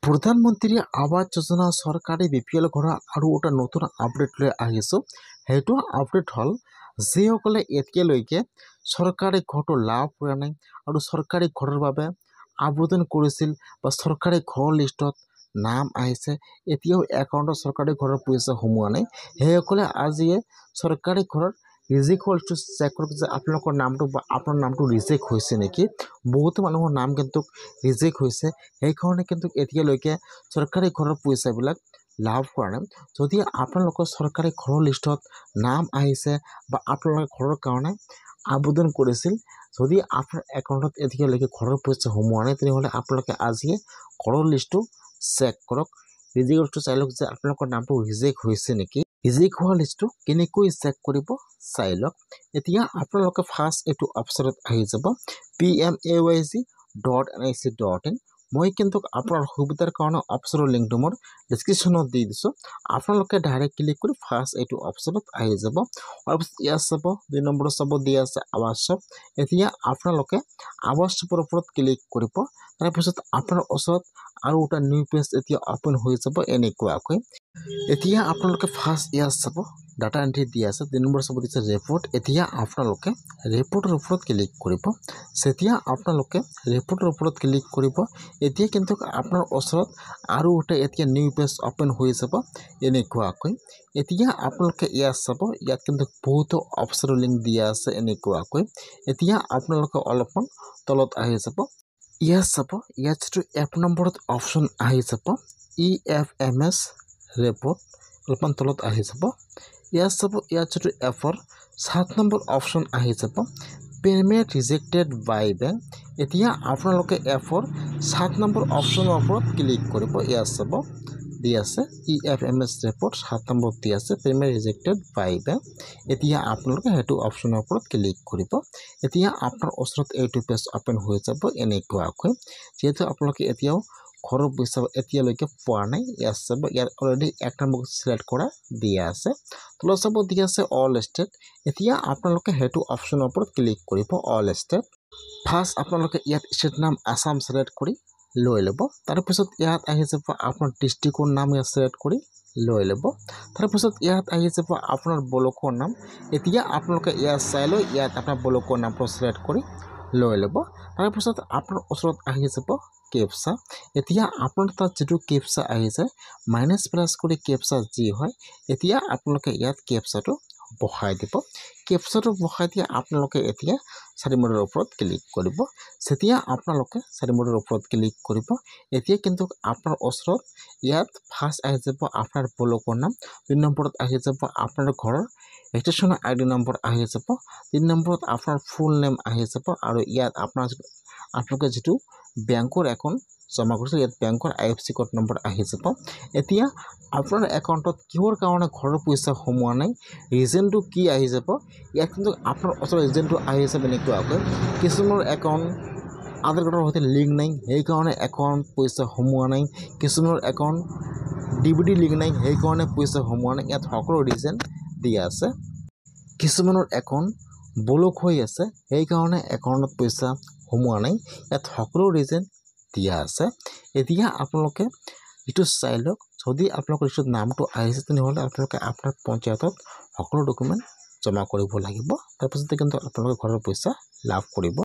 প্ৰধানমন্ত্ৰী আৱাস যোজনা চৰকাৰী বিপিএল ঘৰৰ আৰু এটা নতুন আপডেট লৈ আহিছোঁ। সেইটো আপডেট হ'ল যিসকলে এতিয়ালৈকে চৰকাৰী ঘৰটো লাভ কৰা নাই আৰু চৰকাৰী ঘৰৰ বাবে আবেদন কৰিছিল বা চৰকাৰী ঘৰৰ লিষ্টত নাম আহিছে, এতিয়াও একাউণ্টত চৰকাৰী ঘৰৰ পইচা সোমোৱা নাই, সেইসকলে আজিয়ে চৰকাৰী ঘৰৰ ৰিজেক্ট হ'ল চেক কৰক যে আপোনালোকৰ নামটো বা আপোনাৰ নামটো ৰিজেক্ট হৈছে নেকি। বহুতো মানুহৰ নাম কিন্তু ৰিজেক্ট হৈছে, সেইকাৰণে কিন্তু এতিয়ালৈকে চৰকাৰী ঘৰৰ পইচাবিলাক লাভ কৰা নাই। যদি আপোনালোকৰ চৰকাৰী ঘৰৰ লিষ্টত নাম আহিছে বা আপোনালোকে ঘৰৰ কাৰণে আবেদন কৰিছিল, যদি আপোনাৰ একাউণ্টত এতিয়ালৈকে ঘৰৰ পইচা সোমোৱা নাই, তেনেহ'লে আপোনালোকে আজিয়ে ঘৰৰ লিষ্টটো চেক কৰক। ৰিজেক্ট লিষ্টটো চাই লওক যে আপোনালোকৰ নামটো ৰিজেক্ট হৈছে নেকি। ৰিজেক্ট হোৱা লিষ্টটো কেনেকৈ চেক কৰিব চাই লওক। এতিয়া আপোনালোকে ফাৰ্ষ্ট এইটো অপশ্যনত আহি যাব pmayg.nic.in। মই কিন্তু আপোনাৰ সুবিধাৰ কাৰণে অপশ্যনৰ লিংকটো মোৰ ডিছক্ৰিপশ্যনত দি দিছোঁ। আপোনালোকে ডাইৰেক্ট ক্লিক কৰি ফাৰ্ষ্ট এইটো অপশ্যনত আহি যাব। তাৰপিছত ইয়াত চাব 2 নম্বৰত চাব দিয়া আছে আৱাস শ্বপ। এতিয়া আপোনালোকে আৱাস শ্বপৰ ওপৰত ক্লিক কৰিব। তাৰপিছত আপোনাৰ ওচৰত আৰু এটা নিউ পেজ এতিয়া অপেন হৈ যাব এনেকুৱাকৈ। এতিয়া আপোনালোকে ফাৰ্ষ্ট ইয়াত চাব ডাটা এণ্ট্ৰি দিয়া আছে, 2 নম্বৰ চাব দিছে ৰিপৰ্ট। এতিয়া আপোনালোকে ৰিপৰ্টৰ ওপৰত ক্লিক কৰিব। যেতিয়া আপোনালোকে ৰিপৰ্টৰ ওপৰত ক্লিক কৰিব, এতিয়া কিন্তু আপোনাৰ ওচৰত আৰু এটা এতিয়া নিউ পেজ অপেন হৈ যাব এনেকুৱাকৈ। এতিয়া আপোনালোকে ইয়াত চাব, ইয়াত কিন্তু বহুতো অপশ্যনৰ লিংক দিয়া আছে এনেকুৱাকৈ। এতিয়া আপোনালোকে অলপমান তলত আহি যাব, ইয়াত চাব, ইয়াত যিটো 1 নম্বৰত অপশ্যন আহি যাব EFMS ৰিপৰ্ট, অলপমান তলত আহি যাব। ইয়াত চাব, ইয়াত যিটো এফৰ 7 নম্বৰ অপশ্যন আহি যাব পে'মেণ্ট ৰিজেক্টেড বাই বেংক। এতিয়া আপোনালোকে এফৰ 7 নম্বৰ অপশ্যনৰ ওপৰত ক্লিক কৰিব। ইয়াত চাব দি আছে EFMS ৰিপৰ্ট 7 নম্বৰত দি আছে পে'মেণ্ট ৰিজেক্টেড বাই বেংক। এতিয়া আপোনালোকে সেইটো অপশ্যনৰ ওপৰত ক্লিক কৰিব। এতিয়া আপোনাৰ ওচৰত এইটো পেজ অপেন হৈ যাব এনেকুৱাকৈ। যিহেতু আপোনালোকে এতিয়াও ঘৰৰ পইচা এতিয়ালৈকে পোৱা নাই, ইয়াত চাব, ইয়াত অলৰেডি 1 নম্বৰ চিলেক্ট কৰা দিয়া আছে। তলত চাব দি আছে অল ষ্টেট। এতিয়া আপোনালোকে সেইটো অপশ্যনৰ ওপৰত ক্লিক কৰিব অল ষ্টেট। ফাৰ্ষ্ট আপোনালোকে ইয়াত ষ্টেট নাম আছাম চিলেক্ট কৰি লৈ ল'ব। তাৰপিছত ইয়াত আহি যাব আপোনাৰ ডিষ্ট্ৰিক্টৰ নাম ইয়াত চিলেক্ট কৰি লৈ ল'ব। তাৰপিছত ইয়াত আহি যাব আপোনাৰ ব্লকৰ নাম। এতিয়া আপোনালোকে ইয়াত চাই লৈ ইয়াত আপোনাৰ ব্লকৰ নামটো চিলেক্ট কৰি লৈ ল'ব। তাৰপিছত আপোনাৰ ওচৰত আহি যাব কেপচা। এতিয়া আপোনাৰ তাত যিটো কেপচা আহি যায় মাইনাছ প্লাছ কৰি কেপচা যি হয়, এতিয়া আপোনালোকে ইয়াত কেপচাটো বহাই দিব। কেপচাটো বহাই দিয়ে আপোনালোকে এতিয়া 4 মুৰৰ ওপৰত ক্লিক কৰিব। যেতিয়া আপোনালোকে 4 মুৰৰ ওপৰত ক্লিক কৰিব, এতিয়া কিন্তু আপোনাৰ ওচৰত ইয়াত ফাৰ্ষ্ট আহি যাব আপোনাৰ ব্লকৰ নাম, 2 নম্বৰত আহি যাব আপোনাৰ ঘৰৰ ৰেজিষ্ট্ৰেশ্যন ID নম্বৰ আহি যাব, 3 নম্বৰত আপোনাৰ ফুল নেম আহি যাব, আৰু ইয়াত আপোনালোকে যিটো বেংকৰ একাউণ্ট জমা কৰিছে ইয়াত বেংকৰ IFSC কোড নম্বৰ আহি যাব। এতিয়া আপোনাৰ একাউণ্টত কিহৰ কাৰণে ঘৰৰ পইচা সোমোৱা নাই, ৰিজনটো কি আহি যাব। ইয়াত কিন্তু আপোনাৰ ওচৰত ৰিজনটো আহি যাব এনেকুৱাকৈ। কিছুমানৰ একাউণ্ট আধাৰ কাৰ্ডৰ সৈতে লিংক নাই, সেইকাৰণে একাউণ্ট পইচা সোমোৱা নাই। কিছুমানৰ একাউণ্ট DVD লিংক নাই, সেইকাৰণে পইচা সোমোৱা নাই। ইয়াত সকলো ৰিজন দিয়া আছে। কিছুমানৰ একাউণ্ট ব্লক হৈ আছে, সেইকাৰণে একাউণ্টত পইচা সোমোৱা নাই। ইয়াত সকলো ৰিজন দিয়া আছে। এতিয়া আপোনালোকে এইটো চাই লওক, যদি আপোনালোকৰ লিষ্টত নামটো আহিছে তেনেহ'লে আপোনালোকে আপোনাৰ পঞ্চায়তত সকলো ডকুমেণ্ট জমা কৰিব লাগিব। তাৰপিছতে কিন্তু আপোনালোকে ঘৰৰ পইচা লাভ কৰিব।